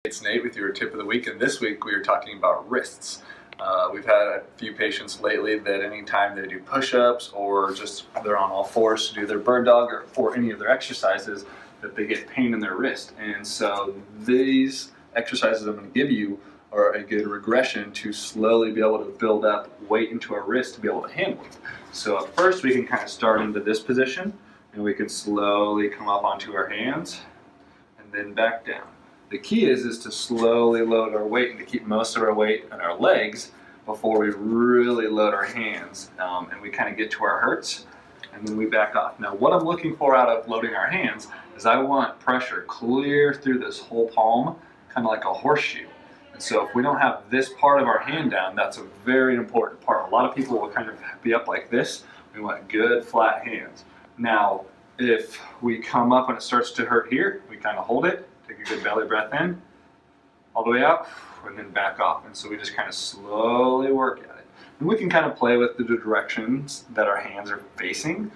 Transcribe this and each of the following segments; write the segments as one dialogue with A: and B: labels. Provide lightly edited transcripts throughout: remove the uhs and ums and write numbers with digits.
A: It's Nate with your tip of the week, and this week we are talking about wrists. We've had a few patients lately that anytime they do push-ups or just they're on all fours to do their bird dog or any of their exercises, that they get pain in their wrist. And so these exercises I'm going to give you are a good regression to slowly be able to build up weight into our wrist to be able to handle it. So at first we can kind of start into this position, and we can slowly come up onto our hands and then back down. The key is to slowly load our weight and to keep most of our weight on our legs before we really load our hands, and we kind of get to our hurts and then we back off. Now what I'm looking for out of loading our hands is I want pressure clear through this whole palm, kind of like a horseshoe. And so if we don't have this part of our hand down, that's a very important part. A lot of people will kind of be up like this. We want good flat hands. Now if we come up and it starts to hurt here, we kind of hold it. Take a good belly breath in, all the way out, and then back off. And so we just kind of slowly work at it. And we can kind of play with the directions that our hands are facing.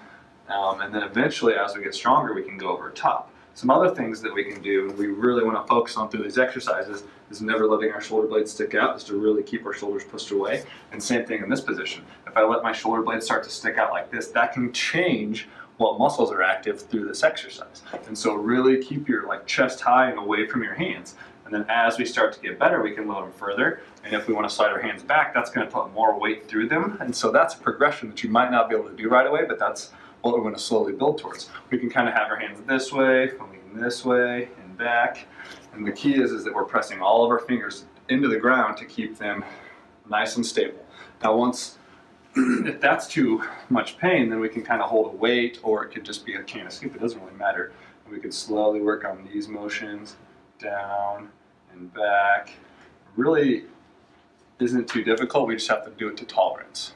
A: And then eventually, as we get stronger, we can go over top. Some other things that we can do, and we really want to focus on through these exercises, is never letting our shoulder blades stick out, is to really keep our shoulders pushed away. And same thing in this position. If I let my shoulder blades start to stick out like this, that can change what muscles are active through this exercise. And so really keep your chest high and away from your hands. And then as we start to get better, we can load them further. And if we want to slide our hands back, that's going to put more weight through them. And so that's a progression that you might not be able to do right away, but that's what we're going to slowly build towards. We can kind of have our hands this way, this way, and back. And the key is that we're pressing all of our fingers into the ground to keep them nice and stable. Now if that's too much pain, then we can kind of hold a weight, or it could just be a can of soup. It doesn't really matter. And we can slowly work on these motions, down and back. It really isn't too difficult. We just have to do it to tolerance.